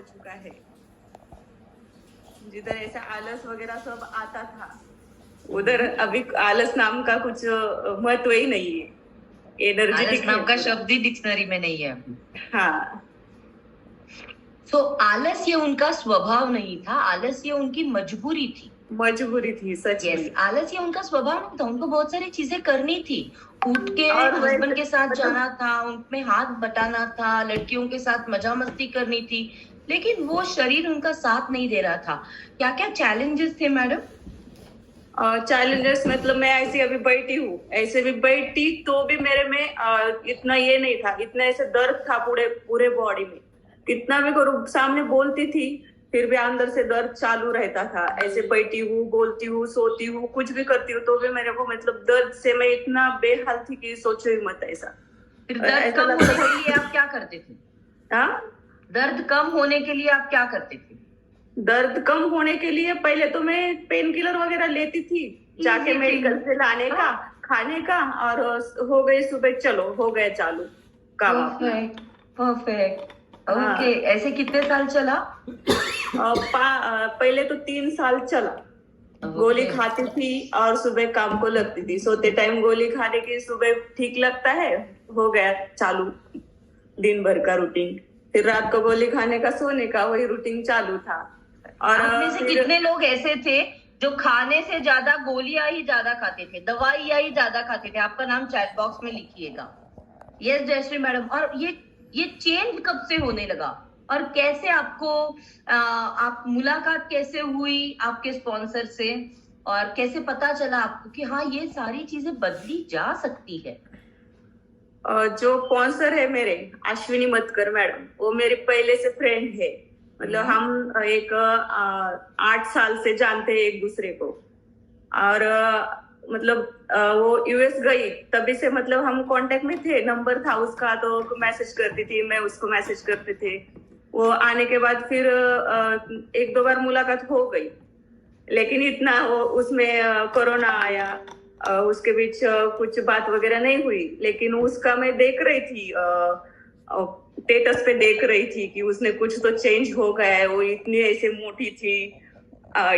चुका है। जिधर ऐसा आलस वगैरह सब आता था, उधर अभी आलस नाम का कुछ महत्व ही नहीं है। आलस एनर्जेटिक नाम का शब्द ही डिक्शनरी में नहीं है अभी। हाँ, तो आलस्य उनका स्वभाव नहीं था, आलस्य उनकी मजबूरी थी। मजबूरी थी सच यस, में। आलस्य उनका स्वभाव नहीं था, उनको बहुत सारी चीजें करनी थी। उठ के और हस्बैंड वैसे के साथ मतलब जाना था, उनमें हाथ बटाना था, लड़कियों के साथ मजा मस्ती करनी थी, लेकिन वो शरीर उनका साथ नहीं दे रहा था। क्या क्या चैलेंजेस थे मैडम? चैलेंजेस मतलब मैं ऐसी अभी बैठी हूँ, ऐसे भी बैठी तो भी मेरे में इतना ये नहीं था, इतना ऐसे दर्द था पूरे पूरे बॉडी में। कितना भी करूँ, सामने बोलती थी फिर भी अंदर से दर्द चालू रहता था। ऐसे बैठी हूँ, बोलती हूँ, सोती हूँ, कुछ भी करती हूँ तो भी मेरे को मतलब दर्द से मैं इतना बेहाल थी कि सोचो ही मत ऐसा। फिर दर्द ऐसा कम लगता होने था के लिए आप क्या करते थे? हाँ, दर्द कम होने के लिए आप क्या करते थे? दर्द कम होने के लिए पहले तो मैं पेन किलर वगैरह लेती थी, जाके मेडिकल से लाने का, खाने का, और हो गई सुबह, चलो हो गया चालू काम अपना। Perfect, perfect. हाँ, ओके, ऐसे कितने साल चला? पहले तो 3 साल चला। गोली ओके। खाती थी और सुबह काम को लगती थी, सोते टाइम गोली खाने की, सुबह ठीक लगता है, हो गया चालू दिन भर का रूटीन। फिर रात को गोली खाने का, सोने का, वही रूटीन चालू था। और आप में से फिर कितने लोग ऐसे थे जो खाने से ज्यादा गोलियां ही ज्यादा खाते थे, दवाइयां ही ज्यादा खाते थे? आपका नाम चैट बॉक्स में लिखिएगा। Yes Jayashree madam. और ये चेंज कब से होने लगा, और कैसे आपको आप मुलाकात कैसे हुई आपके स्पॉन्सर से, और कैसे पता चला आपको कि हाँ ये सारी चीजें बदली जा सकती है? जो स्पॉन्सर है मेरे, अश्विनी मतकर मैडम, वो मेरे पहले से फ्रेंड है। मतलब हम एक 8 साल से जानते हैं एक दूसरे को। और मतलब वो यूएस गई तभी से मतलब हम कांटेक्ट में थे, नंबर था उसका तो मैसेज करती थी, मैं उसको मैसेज करते थे। वो आने के बाद फिर 1-2 बार मुलाकात हो गई, लेकिन इतना वो उसमें कोरोना आया, उसके बीच कुछ बात वगैरह नहीं हुई। लेकिन उसका मैं देख रही थी, स्टेटस पे देख रही थी कि उसने कुछ तो चेंज हो गया है। वो इतनी ऐसे मोटी थी,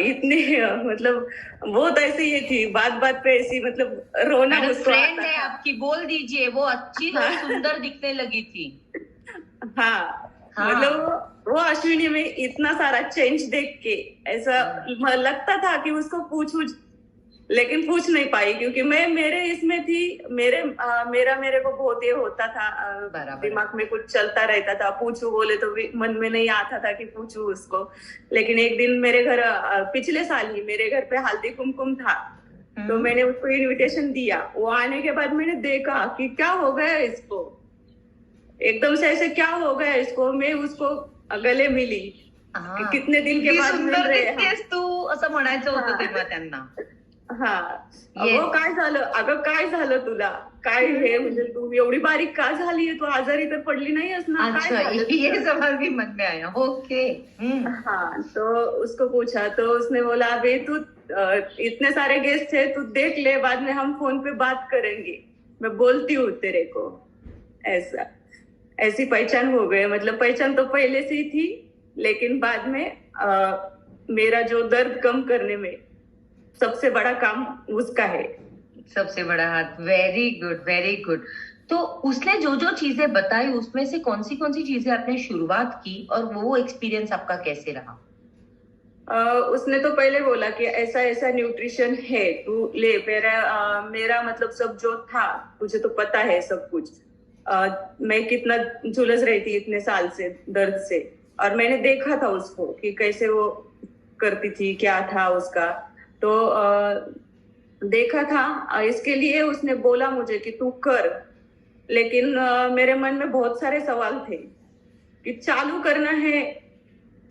इतनी मतलब बहुत ऐसे ये थी, बात बात पे ऐसी मतलब रोना मैडम उसको फ्रेंड आता है था। आपकी, बोल दीजिए, वो अच्छी और हाँ, सुंदर दिखने लगी थी। हाँ, हाँ। मतलब वो अश्विनी में इतना सारा चेंज देख के ऐसा लगता था कि उसको पूछूं, लेकिन पूछ नहीं पाई क्योंकि मैं मेरे इसमें थी। मेरे को बहुत ये होता था, बराबर। दिमाग में कुछ चलता रहता था, पूछू बोले तो भी मन में नहीं आता था कि पूछू उसको। लेकिन एक दिन मेरे घर, पिछले साल ही मेरे घर पे हल्दी कुमकुम था, तो मैंने उसको इनविटेशन दिया। वो आने के बाद मैंने देखा कि क्या हो गया इसको, एकदम से ऐसे क्या हो गया इसको। मैं उसको गले मिली कि कितने दिन के बाद मिल सुंदर रहे दिसतेस तू, असं म्हणायचं होतं तेव्हा त्यांना. हा, अगं काय झालं, अगं काय झालं तुला, काय हे म्हणजे तू एवढी बारीक का झालीये, तू आजारी तर पडली नाहीयेस ना, काय अच्छा, झालं ये तुला? सवाल भी मन में आया. ओके. हाँ, तो उसको पूछा तो उसने बोला अभी तू इतने सारे गेस्ट है, तू देख ले, बाद में हम फोन पे बात करेंगे, मैं बोलती हूँ तेरे को। ऐसा, ऐसी पहचान हो गई। मतलब पहचान तो पहले से ही थी, लेकिन बाद में मेरा जो दर्द कम करने में सबसे बड़ा काम उसका है। सबसे बड़ा हाथ. Very good, very good. तो उसने जो जो चीजें बताई उसमें से कौन सी चीजें आपने शुरुआत की, और वो एक्सपीरियंस आपका कैसे रहा? उसने तो पहले बोला कि ऐसा ऐसा न्यूट्रिशन है, तू ले। मेरा मतलब सब जो था, तुझे तो पता है सब कुछ। मैं कितना झुलस रही थी इतने साल से दर्द से, और मैंने देखा था उसको कि कैसे वो करती थी, क्या था उसका। तो देखा था, इसके लिए उसने बोला मुझे कि तू कर। लेकिन मेरे मन में बहुत सारे सवाल थे कि चालू करना है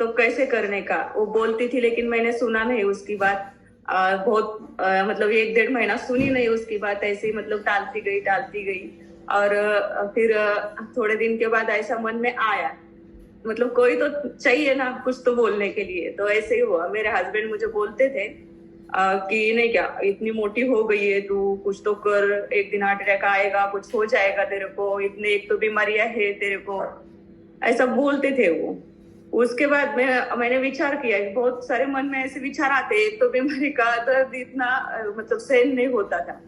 तो कैसे करने का। वो बोलती थी लेकिन मैंने सुना नहीं उसकी बात। बहुत मतलब 1-1.5 महीना सुनी नहीं उसकी बात, ऐसे ही मतलब टालती गई। और फिर थोड़े दिन के बाद ऐसा मन में आया, मतलब कोई तो चाहिए ना कुछ तो बोलने के लिए। तो ऐसे ही हुआ, मेरे हस्बैंड मुझे बोलते थे कि नहीं क्या इतनी मोटी हो गई है तू, कुछ तो कर, एक दिन हार्ट अटैक आएगा, कुछ हो जाएगा तेरे को, इतने एक तो बीमारियां है तेरे को, ऐसा बोलते थे वो। उसके बाद मैंने विचार किया कि बहुत सारे मन में ऐसे विचार आते, एक तो बीमारी का दर्द इतना मतलब सहन नहीं होता था,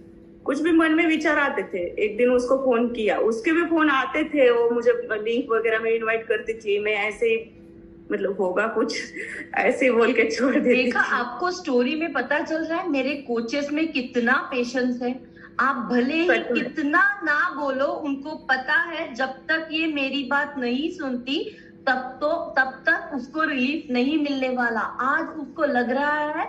कुछ भी मन में विचार आते थे। एक दिन उसको फोन किया, उसके भी फोन आते थे, वो मुझे लिंक वगैरह में इनवाइट करती थी, मैं ऐसे ही मतलब होगा कुछ ऐसे ही बोल के छोड़ देती देखा, थी। आपको स्टोरी में पता चल रहा है मेरे कोचेस में कितना पेशेंस है। आप भले ही सच में। कितना ना बोलो, उनको पता है जब तक ये मेरी बात नहीं सुनती तब तक उसको रिलीफ नहीं मिलने वाला। आज उसको लग रहा है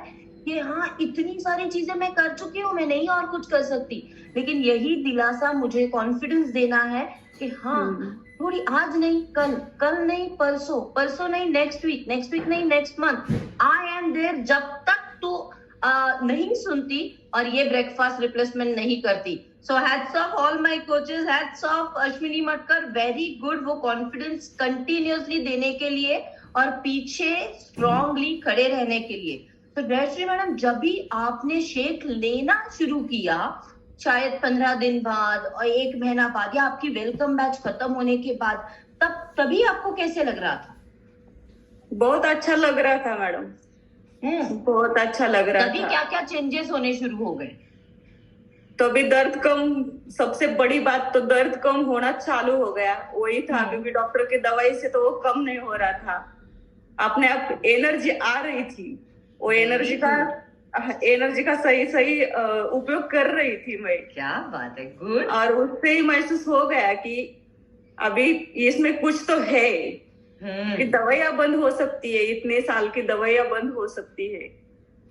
कि हाँ, इतनी सारी चीजें मैं कर चुकी हूँ, मैं नहीं और कुछ कर सकती, लेकिन यही दिलासा मुझे कॉन्फिडेंस देना है कि हाँ, थोड़ी आज नहीं कल, कल नहीं परसों, परसों नहीं नेक्स्ट वीक, नेक्स्ट वीक नहीं next month, I am there. जब तक तू नहीं सुनती और ये ब्रेकफास्ट रिप्लेसमेंट नहीं करती। So hats off all my coaches, hats off Ashwini Matkar, very good. वो कॉन्फिडेंस कंटिन्यूअसली देने के लिए और पीछे स्ट्रांगली खड़े रहने के लिए। तो जयश्री मैडम, जब भी आपने शेक लेना शुरू किया, शायद 15 दिन बाद और 1 महीना बाद या आपकी वेलकम बैच खत्म होने के बाद, तभी आपको कैसे लग रहा था? बहुत अच्छा लग रहा था मैडम, बहुत अच्छा लग रहा तभी था। क्या क्या चेंजेस होने शुरू हो गए? तो अभी दर्द कम, सबसे बड़ी बात तो दर्द कम होना चालू हो गया, वही था। क्योंकि डॉक्टर की दवाई से तो वो कम नहीं हो रहा था, अपने आप एनर्जी आ रही थी, वो एनर्जी का सही सही उपयोग कर रही थी मैं। क्या बात है, गुड। और उससे ही महसूस हो गया कि अभी इसमें कुछ तो है, कि दवाइयां बंद हो सकती है, इतने साल की दवाइयां बंद हो सकती है।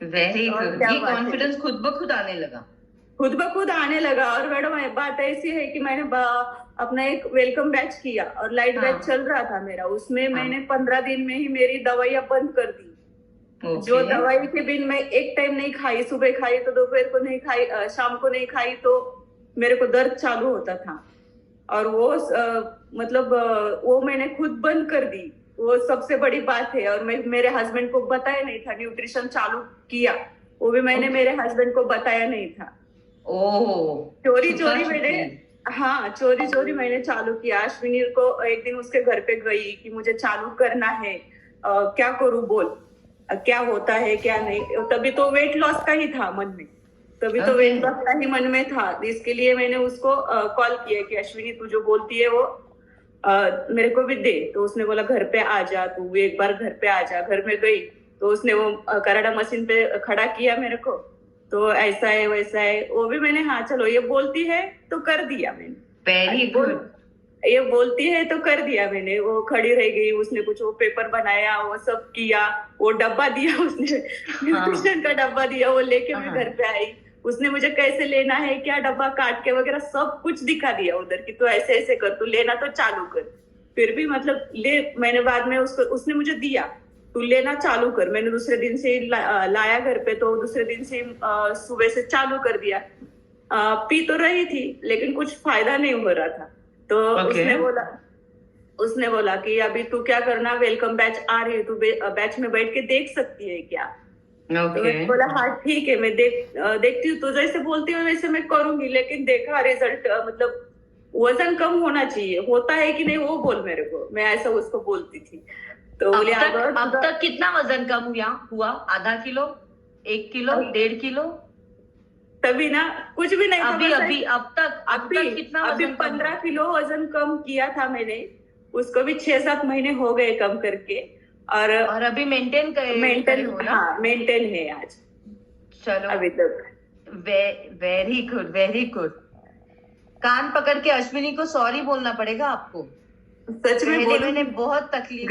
वेरी और गुड। क्या ये बात है। कॉन्फिडेंस खुद ब खुद आने लगा। खुद ब खुद आने लगा। और मैडम बात ऐसी है कि मैंने अपना एक वेलकम बैच किया और लाइट हाँ। बैच चल रहा था मेरा, उसमें हाँ। मैंने 15 दिन में ही मेरी दवाइयां बंद कर दी। जो दवाई के बिन मैं एक टाइम नहीं खाई, सुबह खाई तो दोपहर को नहीं खाई, शाम को नहीं खाई तो मेरे को दर्द चालू होता था। और वो मतलब वो मैंने खुद बंद कर दी, वो सबसे बड़ी बात है। और मैं मेरे हस्बैंड को बताया नहीं था, न्यूट्रिशन चालू किया वो भी मैंने मेरे हस्बैंड को बताया नहीं था। चोरी चोरी मैंने, हाँ चोरी चोरी मैंने चालू किया। अश्विनी को एक दिन उसके घर पे गई कि मुझे चालू करना है, क्या करूं बोल, क्या होता है क्या नहीं। तभी तो वेट लॉस का ही था मन में, तभी तो वेट लॉस का ही मन में था। इसके लिए मैंने उसको कॉल किया कि अश्विनी तू जो बोलती है वो मेरे को भी दे। तो उसने बोला घर पे आ जा, तू एक बार घर पे आ जा। घर में गई तो उसने वो कराडा मशीन पे खड़ा किया मेरे को, तो ऐसा है वैसा है वो भी मैंने, हाँ चलो ये बोलती है तो कर दिया मैंने। Very good. ये बोलती है तो कर दिया मैंने। वो खड़ी रह गई, उसने कुछ वो पेपर बनाया, वो सब किया, वो डब्बा दिया उसने, न्यूट्रिशन का डब्बा दिया, वो लेके मैं घर पे आई। उसने मुझे कैसे लेना है, क्या डब्बा काट के वगैरह सब कुछ दिखा दिया उधर की, तो ऐसे ऐसे कर, तू लेना तो चालू कर। फिर भी मतलब ले, मैंने बाद में उसने मुझे दिया, तू लेना चालू कर। मैंने दूसरे दिन से लाया घर पे, तो दूसरे दिन से सुबह से चालू कर दिया। पी तो रही थी लेकिन कुछ फायदा नहीं हो रहा था। तो उसने बोला कि अभी तू क्या करना, वेलकम बैच आ रही है, तू बैच में बैठ के देख सकती है क्या? तो मैंने बोला हाँ ठीक है, मैं देखती हूँ, तो जैसे बोलती हूँ वैसे मैं करूंगी। लेकिन देखा रिजल्ट, मतलब वजन कम होना चाहिए, होता है कि नहीं वो बोल मेरे को, मैं ऐसा उसको बोलती थी। तो अब तक कितना वजन कम हुआ? आधा किलो, 1 किलो, 1.5 किलो? तभी ना कुछ भी नहीं था। अब तक कितना अभी 15 किलो वजन कम किया था मैंने, उसको भी 6-7 महीने हो गए कम करके। और अभी मेंटेन हो ना? हाँ मेंटेन है आज। चलो अभी तक वेरी गुड, वेरी गुड। कान पकड़ के अश्विनी को सॉरी बोलना पड़ेगा आपको। सच में मैंने बहुत तकलीफ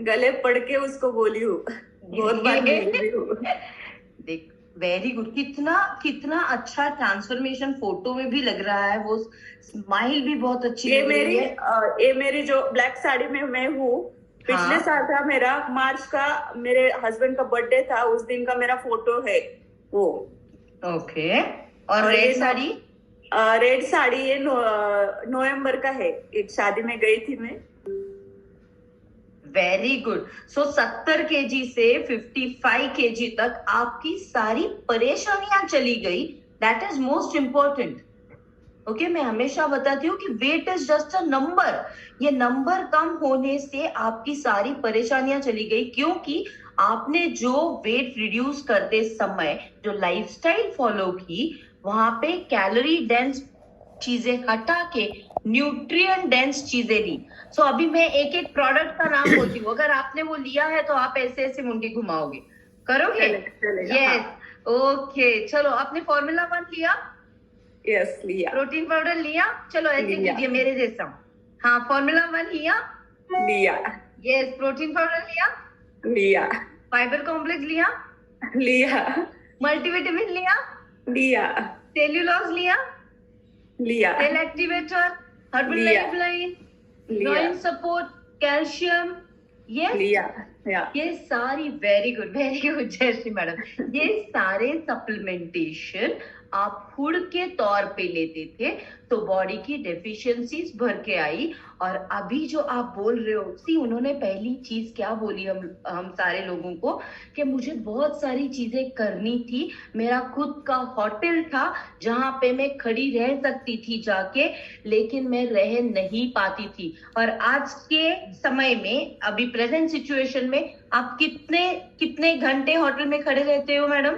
गले पड़ के उसको बोली हूँ, बहुत बार बोली हूँ। देख, वेरी गुड। कितना अच्छा ट्रांसफॉर्मेशन फोटो में भी लग रहा है, वो स्माइल भी बहुत अच्छी लग रही है। ये मेरी जो ब्लैक साड़ी में मैं हूँ, पिछले साल था मेरा, मार्च का मेरे हस्बैंड का बर्थडे था, उस दिन का मेरा फोटो है वो। ओके। और रेड साड़ी? रेड साड़ी ये नवंबर का है, एक शादी में गई थी मैं। Very good. सो 70 kg से 55 kg तक आपकी सारी परेशानियां चली गई। That is most important. Okay मैं हमेशा बताती हूँ कि weight is just a number. ये नंबर कम होने से आपकी सारी परेशानियां चली गई, क्योंकि आपने जो वेट रिड्यूस करते समय जो लाइफस्टाइल फॉलो की, वहां पे कैलोरी डेंस चीजें हटा के न्यूट्रिएंट डेंस चीजें ली। सो अभी मैं एक एक प्रोडक्ट का नाम बोलती हूँ, अगर आपने वो लिया है तो आप ऐसे ऐसे मुंडी घुमाओगे, करोगे? चलेगा यस, ओके चलो। आपने फॉर्मूला 1 लिया, यस लिया प्रोटीन पाउडर लिया, चलो ऐसे लिया। कीजिए मेरे जैसा। हाँ, फॉर्मूला 1 लिया, लिया यस, प्रोटीन पाउडर लिया, लिया फाइबर कॉम्प्लेक्स लिया, लिया मल्टीविटामिन लिया, लिया सेल्यूलोज लिया, लिया सेल एक्टिवेटर, हर्बल लिया। लाइफलाइन, लिया जॉइंट सपोर्ट, कैल्शियम, यस। लिया या ये सारी वेरी गुड जयश्री मैडम, ये सारे सप्लीमेंटेशन आप फूड के तौर पे लेते थे तो बॉडी की डेफिशिएंसीज भर के आई। और अभी जो आप बोल रहे हो, सी उन्होंने पहली चीज क्या बोली हम सारे लोगों को, कि मुझे बहुत सारी चीजें करनी थी, मेरा खुद का होटल था जहां पे मैं खड़ी रह सकती थी जाके, लेकिन मैं रह नहीं पाती थी। और आज के समय में, अभी प्रेजेंट सिचुएशन में, आप कितने कितने घंटे होटल में खड़े रहते हो मैडम?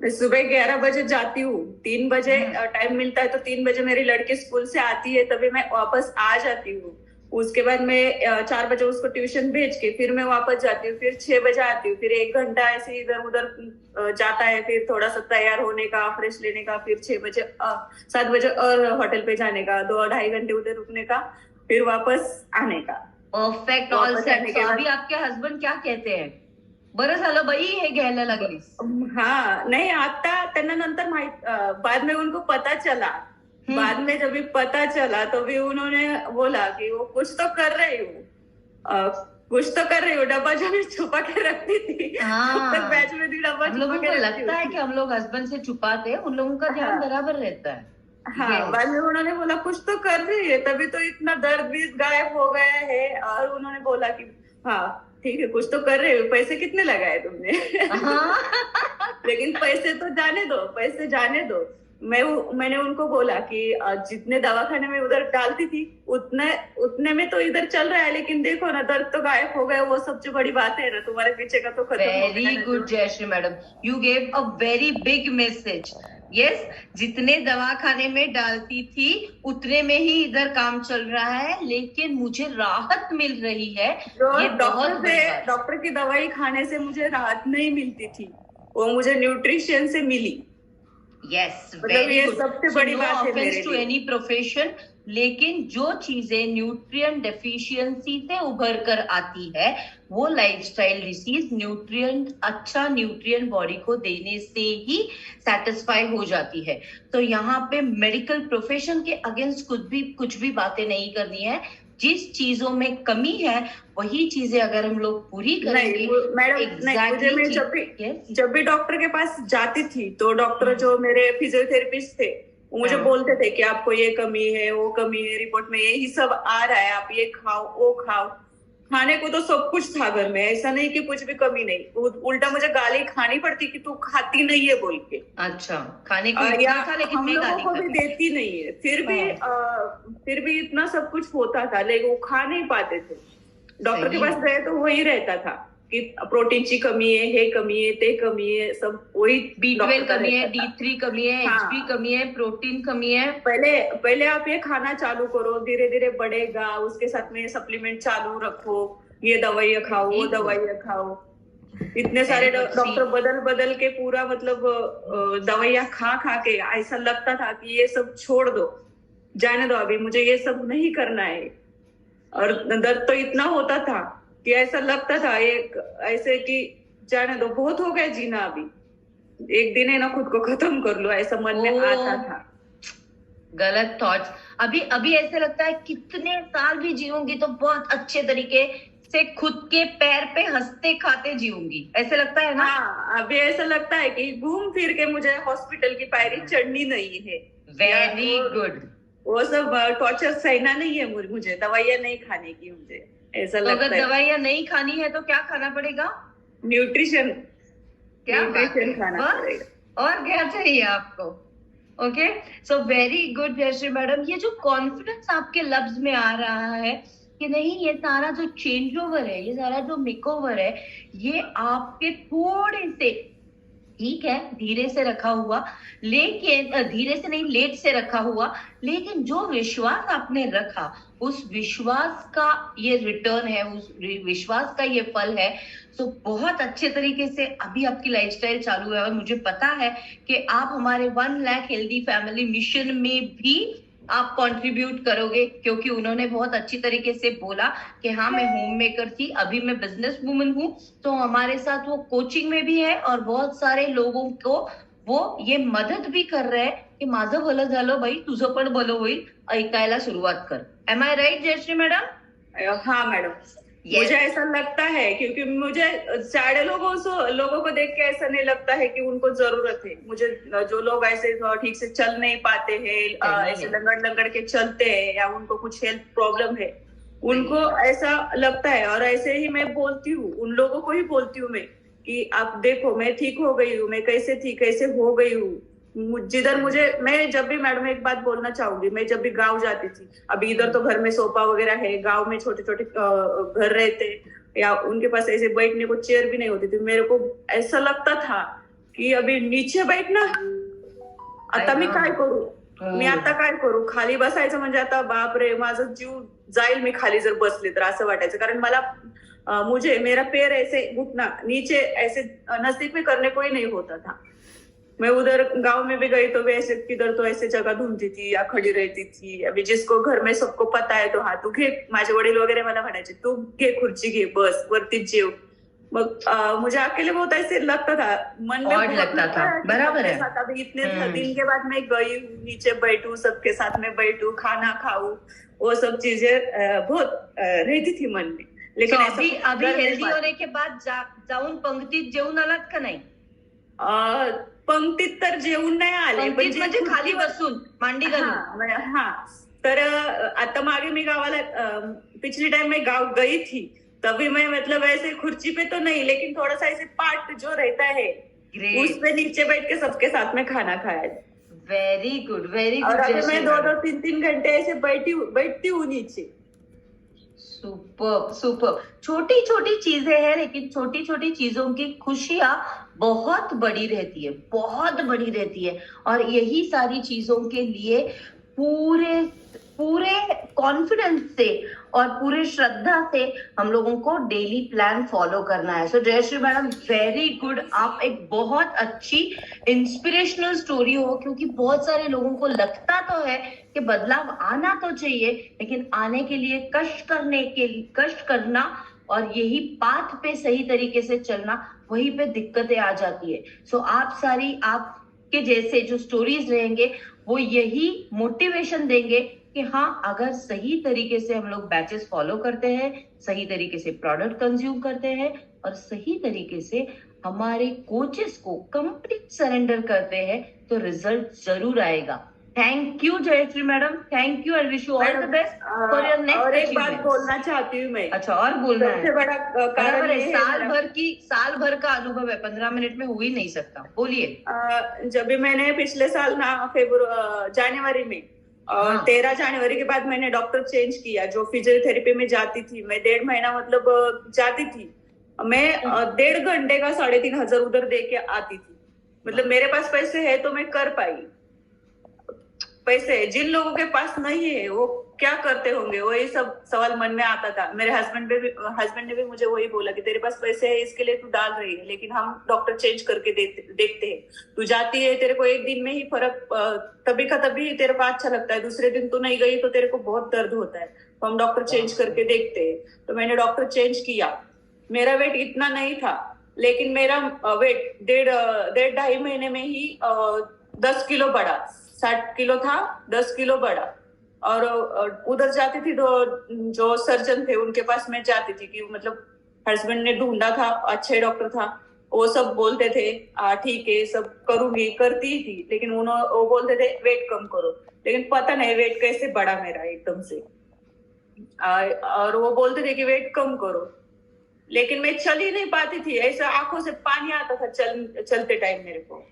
मैं सुबह 11 बजे जाती हूँ, 3 बजे टाइम मिलता है तो 3 बजे मेरी लड़की स्कूल से आती है, तभी मैं वापस आ जाती हूँ। उसके बाद मैं 4 बजे उसको ट्यूशन भेज के फिर मैं वापस जाती हूँ, फिर 6 बजे आती हूँ, फिर 1 घंटा ऐसे इधर उधर जाता है, फिर थोड़ा सा तैयार होने का, फ्रेश लेने का, फिर 6 बजे 7 बजे और होटल पे जाने का, 2-2.5 घंटे उधर रुकने का, फिर वापस आने का। परफेक्ट, ऑल वापस सेट। आने के तो बाद अभी आपके हस्बंड क्या कहते हैं? बरं झालं बाई हे घ्यायला लागलीस. हाँ नहीं, आता त्यांना नंतर माहित बाद में उनको पता चला, बाद में जब भी पता चला तो भी उन्होंने बोला कि वो कुछ तो कर रही हूँ, कुछ तो कर रही हूँ। डब्बा जो मैं छुपा के रखती थी, हाँ, तब बैच में भी डब्बा हम छुपा लोगों के को रखती लगता है हूँ। कि हम लोग हस्बैंड से छुपाते हैं, उन लोगों का ध्यान हाँ। बराबर रहता है। हाँ, Yes. बाद में उन्होंने बोला कुछ तो कर रही है, तभी तो इतना दर्द भी गायब हो गया है। और उन्होंने बोला कि हाँ ठीक है, कुछ तो कर रहे हो, पैसे कितने लगाए तुमने? हाँ। लेकिन पैसे तो जाने दो, पैसे जाने दो। मैंने उनको बोला कि जितने दवाखाने में उधर डालती थी उतने में तो इधर चल रहा है, लेकिन देखो ना, दर्द तो गायब हो गया, वो सबसे बड़ी बात है ना, तुम्हारे पीछे का तो खत्म हो गया वेरी ना। Good Jayashree madam, you gave a very big message. Yes, जितने दवाखाने में डालती थी उतने में ही इधर काम चल रहा है, लेकिन मुझे राहत मिल रही है। ये बहुत बड़ी बात है। डॉक्टर की दवाई खाने से मुझे राहत नहीं मिलती थी, वो मुझे न्यूट्रिशन से मिली। यस, मतलब ये सबसे बड़ी बात है मेरे टू लिए। एनी प्रोफेशन, लेकिन जो चीजें न्यूट्रिएंट डेफिशिएंसी से उभर कर आती है, वो लाइफस्टाइल डिसीज न्यूट्रिएंट, अच्छा न्यूट्रिएंट बॉडी को देने से ही सेटिस्फाई हो जाती है। तो यहाँ पे मेडिकल प्रोफेशन के अगेंस्ट कुछ भी बातें नहीं करनी है। जिस चीजों में कमी है वही चीजें अगर हम लोग पूरी करेंगे। मैडम नहीं, मैं जब भी डॉक्टर के पास जाती थी तो डॉक्टर जो मेरे फिजियोथेरेपिस्ट थे वो मुझे बोलते थे कि आपको ये कमी है, वो कमी है, रिपोर्ट में यही सब आ रहा है, आप ये खाओ वो खाओ। खाने को तो सब कुछ था घर में, ऐसा नहीं कि कुछ भी कमी नहीं। उल्टा मुझे गाली खानी पड़ती कि तू खाती नहीं है बोल के। अच्छा, खाने को इतना था लेकिन हम मैं लोगों गाली को भी देती नहीं है, फिर भी इतना सब कुछ होता था, लेकिन वो खा नहीं पाते थे। डॉक्टर के पास गए तो वही रहता था कि प्रोटीनची कमी है, हे कमी है, ते कमी है, सब वही। B12 कमी है, D3 कमी है, HB कमी है, प्रोटीन कमी है। पहले आप ये खाना चालू करो, धीरे धीरे बढ़ेगा, उसके साथ में सप्लीमेंट चालू रखो, ये दवाइयाँ खाओ, वो दवाइयाँ खाओ। इतने सारे डॉक्टर बदल के पूरा मतलब दवाइयाँ खा के ऐसा लगता था कि ये सब छोड़ दो, जाने दो, अभी मुझे ये सब नहीं करना है। और दर्द तो इतना होता था कि ऐसा लगता था एक ऐसे कि जाने दो, बहुत हो गया जीना, अभी एक दिन है ना खुद को खत्म कर लो, ऐसा मन में आता था। गलत थॉट्स। अभी ऐसे लगता है कितने साल भी जीऊंगी तो बहुत अच्छे तरीके से खुद के पैर पे हंसते खाते जीऊंगी, ऐसे लगता है ना? हाँ, अभी ऐसा लगता है कि घूम फिर के मुझे हॉस्पिटल की पायरी चढ़नी नहीं है। Very good. वो सब टॉर्चर सहना नहीं है मुझे, दवाइयाँ नहीं खाने की मुझे ऐसा लगता है। अगर दवाइयाँ नहीं खानी है तो क्या खाना पड़ेगा? न्यूट्रिशन। क्या न्यूट्रिशन खाना पड़ेगा। और क्या चाहिए आपको? Okay, so very good Jayashree madam. ये जो कॉन्फिडेंस आपके लफ्ज में आ रहा है कि नहीं, ये सारा जो चेंज ओवर है, ये सारा जो मेकओवर है, ये आपके थोड़े से, ठीक है, धीरे से रखा हुआ, लेकिन धीरे से नहीं, लेट से रखा हुआ, लेकिन जो विश्वास आपने रखा, उस विश्वास का ये रिटर्न है, उस विश्वास का ये फल है। सो बहुत अच्छे तरीके से अभी आपकी लाइफस्टाइल चालू है, और मुझे पता है कि आप हमारे 1 लाख हेल्दी फैमिली मिशन में भी आप कंट्रीब्यूट करोगे, क्योंकि उन्होंने बहुत अच्छी तरीके से बोला कि हाँ, मैं होम मेकर थी, अभी मैं बिजनेस वुमन हूँ। तो हमारे साथ वो कोचिंग में भी है, और बहुत सारे लोगों को वो ये मदद भी कर रहे हैं की माझं भलं झालं बाई, तुझं पण भलं होईल, ऐकायला सुरुवात कर। एम आई राइट जयश्री मैडम? हाँ मैडम, मुझे ऐसा लगता है, क्योंकि मुझे सारे लोगों को देख के ऐसा नहीं लगता है कि उनको जरूरत है। मुझे जो लोग ऐसे ठीक से चल नहीं पाते हैं, ऐसे लंगड़ लंगड़ के चलते हैं, या उनको कुछ हेल्थ प्रॉब्लम है, उनको ऐसा लगता है। और ऐसे ही मैं बोलती हूँ, उन लोगों को ही बोलती हूँ मैं कि आप देखो, मैं ठीक हो गई हूँ, मैं कैसे थी कैसे हो गई हूँ। जिधर मैं जब भी, मैडम एक बात बोलना चाहूंगी, मैं जब भी गांव जाती थी, अभी इधर तो घर में सोफा वगैरह है, गांव में छोटे छोटे घर रहते, या उनके पास ऐसे बैठने को चेयर भी नहीं होती थी। मेरे को ऐसा लगता था कि अभी नीचे बैठना, आता मी काय करू, मी आता काय करू, खाली बसायचं म्हणजे आता बापरे, माझं जीव जाईल मी खाली जर बसले तर, असं वाटायचं। कारण मला मेरा पैर ऐसे घुटना नीचे ऐसे नजदीक में करने को ही नहीं होता था। मैं उधर गांव में भी गई तो वैसे किधर तो ऐसे जगह ढूंढती थी या खड़ी रहती थी। अभी जिसको घर में सबको पता है तो हाँ, तू घे, माझे वडील वगैरे मला म्हणायचे, तू घे खुर्ची घे, बस वरतीच जेव। मग मुझे अकेले बहुत ऐसे लगता था, मन में बहुत लगता था, बराबर है। साथ अभी इतने दिन के बाद मैं गई, नीचे बैठू, सबके साथ में बैठू, खाना खाऊं, वो सब चीजें बहुत रहती थी मन में। लेकिन अभी हेल्दी होने के बाद जाऊन पंक्तीत जेवून आलात का नाही? पंक्तीत तर जेवून नाही आले, पण म्हणजे खाली बसून मांडी घालून। हाँ, तर आता मागे मी गावाला पिछली टाइम मैं गाँव गई थी, तभी मैं मतलब ऐसे खुर्ची पे तो नहीं, लेकिन थोड़ा सा ऐसे पार्ट जो रहता है उस पे नीचे बैठ के सबके साथ में खाना खाया। Very good, very good. और अभी मैं 2-2, 3-3 घंटे ऐसे बैठती हूँ नीचे। Super super. छोटी छोटी चीजें हैं, लेकिन छोटी छोटी चीजों की खुशियां बहुत बड़ी रहती है, बहुत बड़ी रहती है। और यही सारी चीजों के लिए पूरे पूरे कॉन्फिडेंस से और पूरे श्रद्धा से हम लोगों को डेली प्लान फॉलो करना है। सो जयश्री मैडम, वेरी गुड। आप एक बहुत अच्छी इंस्पिरेशनल स्टोरी हो, क्योंकि बहुत सारे लोगों को लगता तो है कि बदलाव आना तो चाहिए, लेकिन आने के लिए कष्ट करना और यही पाथ पे सही तरीके से चलना, वहीं पे दिक्कतें आ जाती है। सो आपके जैसे जो स्टोरीज रहेंगे, वो यही मोटिवेशन देंगे कि हाँ, अगर सही तरीके से हम लोग बैचेस फॉलो करते हैं, सही तरीके से प्रोडक्ट कंज्यूम करते हैं, और सही तरीके से हमारे कोचेस को कंप्लीट सरेंडर करते हैं, तो रिजल्ट जरूर आएगा। Thank you Jayashree madam, thank you, I wish you all the best for your next. और एक बात बोलना चाहती हूँ मैं। अच्छा, और बोलना है? सबसे बड़ा कारण है, साल भर का अनुभव है, 15 मिनट में हो ही नहीं सकता। बोलिए। जब भी मैंने पिछले साल ना जनवरी में 13 जनवरी के बाद मैंने डॉक्टर चेंज किया। जो फिजियोथेरेपी में जाती थी मैं 1.5 महीना मतलब जाती थी मैं, 1.5 घंटे का 3,500 उधर दे के आती थी। मतलब मेरे पास पैसे है तो मैं कर पाई। पैसे जिन लोगों के पास नहीं है वो क्या करते होंगे, वही सब सवाल मन में आता था। मेरे हस्बैंड ने भी मुझे वही बोला कि तेरे पास पैसे है इसके लिए तू डाल रही है, लेकिन हम डॉक्टर चेंज करके देखते हैं। तू जाती है, तेरे को एक दिन में ही फर्क, तभी का तभी तेरे को अच्छा लगता है, दूसरे दिन तू नहीं गई तो तेरे को बहुत दर्द होता है, तो हम डॉक्टर चेंज करके देखते हैं। तो मैंने डॉक्टर चेंज किया। मेरा वेट इतना नहीं था, लेकिन मेरा वेट 1.5 महीने में ही 10 किलो बढ़ा। 60 किलो था, 10 किलो बढ़ा। और उधर जाती थी तो जो सर्जन थे उनके पास मैं जाती थी कि मतलब हस्बैंड ने ढूंढा था, अच्छे डॉक्टर था, वो सब बोलते थे ठीक है सब करूंगी, करती ही थी, लेकिन वो बोलते थे वेट कम करो, लेकिन पता नहीं वेट कैसे बढ़ा मेरा एकदम से। और वो बोलते थे कि वेट कम करो, लेकिन मैं चल ही नहीं पाती थी। ऐसा आंखों से पानी आता था चलते टाइम मेरे को।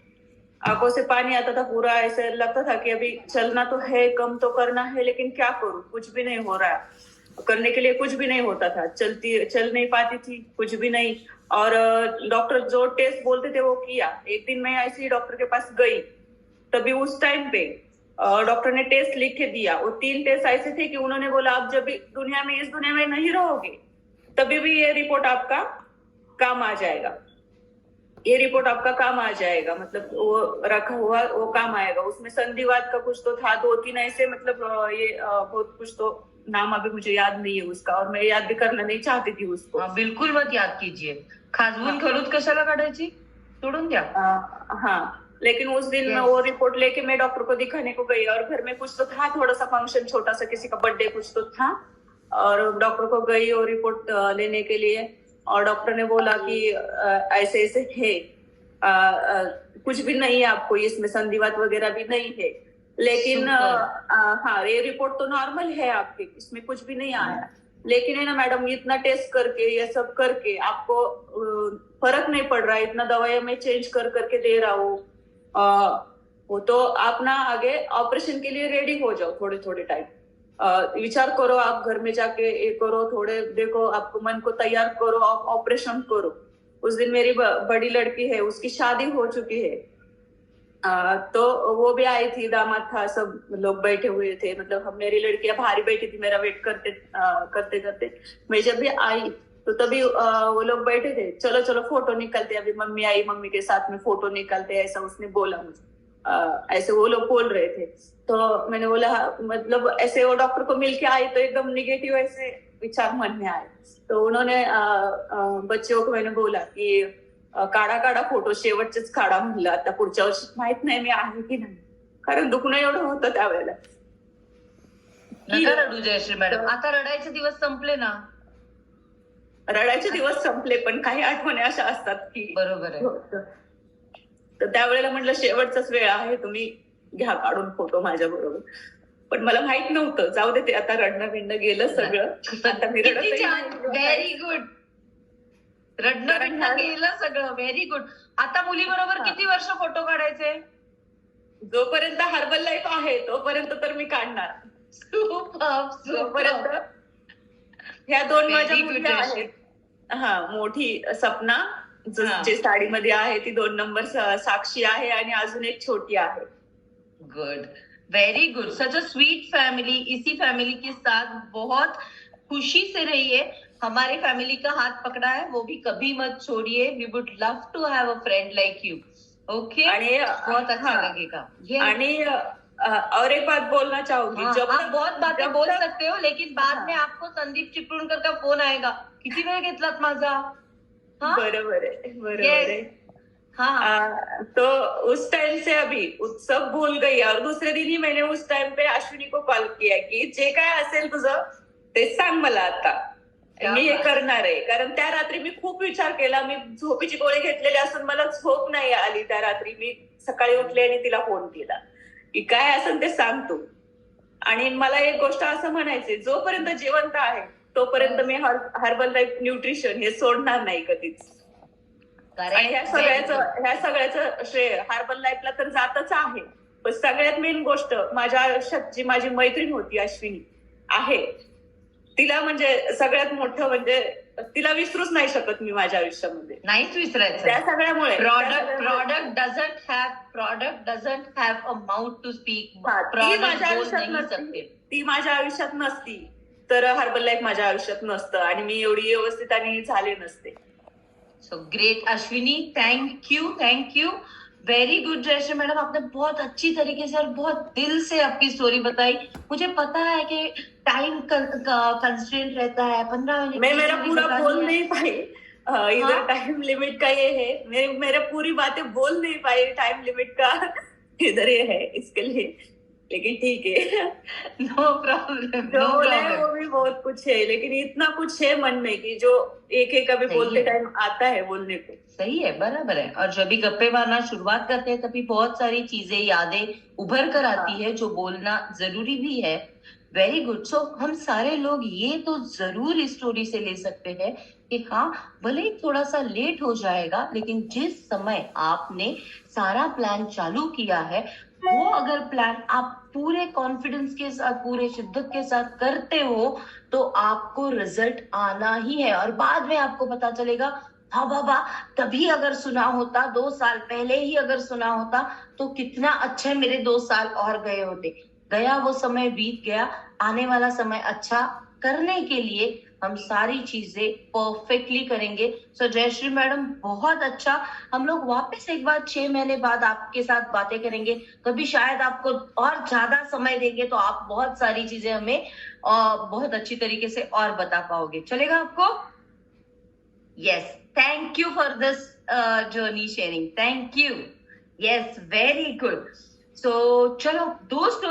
आंखों से पानी आता था पूरा, ऐसे लगता था कि अभी चलना तो है, कम तो करना है, लेकिन क्या करूं, कुछ भी नहीं हो रहा, करने के लिए कुछ भी नहीं होता था, चल नहीं पाती थी, कुछ भी नहीं। और डॉक्टर जो टेस्ट बोलते थे वो किया। एक दिन मैं ऐसे ही डॉक्टर के पास गई, तभी उस टाइम पे डॉक्टर ने टेस्ट लिख के दिया। वो 3 टेस्ट ऐसे थे कि उन्होंने बोला आप जब भी इस दुनिया में नहीं रहोगे तभी भी ये रिपोर्ट आपका काम आ जाएगा, ये रिपोर्ट आपका काम आ जाएगा, मतलब वो रखा हुआ वो काम आएगा। उसमें संधिवात का कुछ तो था, 2-3 ऐसे, मतलब ये बहुत कुछ तो नाम अभी मुझे याद नहीं है उसका, और मैं याद भी करना नहीं चाहती थी उसको। बिलकुल मत याद कीजिए। खाजवून खलूत कशाला काढायची, सोडून द्या। हाँ, लेकिन उस दिन मैं वो रिपोर्ट लेके मैं डॉक्टर को दिखाने को गई, और घर में कुछ तो था, थोड़ा सा फंक्शन, छोटा सा किसी का बर्थडे कुछ तो था, और डॉक्टर को गई वो रिपोर्ट लेने के लिए, और डॉक्टर ने बोला कि ऐसे ऐसे है, कुछ भी नहीं है आपको इसमें, संधिवात वगैरह भी नहीं है, लेकिन हाँ ये रिपोर्ट तो नॉर्मल है आपके, इसमें कुछ भी नहीं आया, लेकिन है ना मैडम, इतना टेस्ट करके ये सब करके आपको फर्क नहीं पड़ रहा है, इतना दवाइयां मैं चेंज कर करके दे रहा हूँ, वो तो आप ना आगे ऑपरेशन के लिए रेडी हो जाओ, थोड़े थोड़े टाइम विचार करो, आप घर में जाके ये करो, थोड़े देखो, आपको मन को तैयार करो, ऑपरेशन करो। उस दिन मेरी बड़ी लड़की है, उसकी शादी हो चुकी है, तो वो भी आई थी, दामाद था, सब लोग बैठे हुए थे, मतलब हम, मेरी लड़कियां बाहर बैठी थी, मेरा वेट करते करते करते मैं जब भी आई तो तभी वो लोग बैठे थे, चलो चलो फोटो निकलते, अभी मम्मी आई, मम्मी के साथ में फोटो निकलते, ऐसा उसने बोला मुझे, ऐसे वो लोग बोल रहे थे। तो मैंने बोला मतलब ऐसे वो डॉक्टर को मिलके आई तो एकदम निगेटिव ऐसे विचार मन में आए, तो उन्होंने बच्चों को मैंने बोला की काढा काढा फोटो, शेवटचेच काढा म्हणलं, आता पुढच्या वर्षी माहित नाही मी आहे की नाही, कारण दुखणं एवढं होतं त्यावेळेला. नका रडू जयश्री मॅडम, आता रडायचे दिवस संपले ना. रडायचे दिवस संपले, पण काही आठवणी अशा असतात की बरोबर आहे. तर त्यावेळेला म्हटलं शेवटचाच वेळ आहे, तुम्ही घ्या काढून फोटो माझ्या बरोबर, पण मला माहित नव्हतं, जाऊ दे ते, आता रडणं बिडणं गेलं सगळं, आता मी रडत व्हेरी गुड, रडणं बिडणं गेलं सगळं, व्हेरी गुड. आता मुली बरोबर किती वर्ष फोटो काढायचे? जोपर्यंत हर्बल लाईफ आहे तोपर्यंत तर मी काढणार. जोपर्यंत ह्या 2 माझ्या मुली आहेत, हा, मोठी सपना जे साडीमध्ये आहे ती 2 नंबर साक्षी आहे, आणि अजून एक छोटी आहे. Good, very good, such a sweet family. इसी फैमिली के साथ बहुत खुशी से रहिए. हमारे फैमिली का हाथ पकड़ा है, वो भी कभी मत छोड़िए. We would love to have a friend like you. Okay, बहुत अच्छा लगेगा. आणि और एक बात बोलना चाहूंगी, जब आप बहुत बातें बोल सकते हो, लेकिन बाद में आपको संदीप चिपळूणकर का फोन आएगा, किती वेळ घेतलात माझा. बरोबर है, बरोबर है. हाँ, तो उस टाइम से अभी सब भूल गई, और दूसरे दिन ही मैंने उस टाइम पे अश्विनी को कॉल किया की जे काय असेल तुझं ते सांग मला आता, मी हे करणार आहे. कारण त्या रात्री मी खूप विचार केला, मी झोपेची गोळी घेतलेली असून मला झोप नाही आली त्या रात्री. मी सकाळी उठले आणि तिला फोन केला की काय असेल ते सांग तू. आणि मला एक गोष्ट असं म्हणायचे, जोपर्यंत जिवंत आहे तोपर्यंत मी हर्बल लाईफ न्यूट्रिशन हे सोडणार नाही कधीच. आणि ह्या सगळ्याचं श्रेय हर्बल लाईफला तर जातच आहे, पण सगळ्यात मेन गोष्ट माझ्या आयुष्यात जी माझी मैत्रीण होती अश्विनी आहे, तिला म्हणजे सगळ्यात मोठं म्हणजे तिला विसरूच नाही शकत मी माझ्या आयुष्यामध्ये. नाहीच विसरायचं. त्या सगळ्यामुळे product doesn't have a mouth to speak. ती माझ्या आयुष्यात नसती तर हर्बल लाईफ माझ्या आयुष्यात नसतं, आणि मी एवढी व्यवस्थित आणि झाले नसते. So great Ashwini, thank you. Very good Jayashree madam, आपने बहुत अच्छी तरीके से और बहुत दिल से आपकी स्टोरी बताई. मुझे पता है कि टाइम कंस्ट्रेंट रहता है, 15 मिनट मैं मेरा पूरा बोल नहीं पाई, इधर टाइम लिमिट का ये है, मेरा पूरी बातें बोल नहीं पाई, टाइम लिमिट का इधर ये है, इसके लिए, लेकिन ठीक है. No problem. जो बोले वो भी बहुत कुछ है, लेकिन इतना कुछ है मन में कि जो एक अभी बोलते टाइम आता है बोलने को. सही है, बराबर है. और जब भी गप्पे मारना शुरुआत करते हैं तभी बहुत सारी चीजें, यादें उभर कर आती है, जो बोलना जरूरी भी है. Very good. सो हम सारे लोग ये तो जरूर इस स्टोरी से ले सकते हैं कि हाँ, भले ही थोड़ा सा लेट हो जाएगा, लेकिन जिस समय आपने सारा प्लान चालू किया है, वो अगर प्लान आप पूरे कॉन्फिडेंस के साथ, पूरे शिद्दत के साथ करते हो, तो आपको रिजल्ट आना ही है। और बाद में आपको पता चलेगा, हाँ बाबा, तभी अगर सुना होता, 2 साल पहले ही अगर सुना होता, तो कितना अच्छा मेरे 2 साल और गए होते। गया वो समय, बीत गया। आने वाला समय अच्छा करने के लिए हम सारी चीजें परफेक्टली करेंगे। सो जयश्री मैडम, बहुत अच्छा। हम लोग वापस एक बार 6 महीने बाद आपके साथ बातें करेंगे। कभी शायद आपको और ज्यादा समय देंगे, तो आप बहुत सारी चीजें हमें बहुत अच्छी तरीके से और बता पाओगे। चलेगा आपको? Yes, thank you for this journey sharing, thank you. Yes, very good. So चलो, दोस्तों,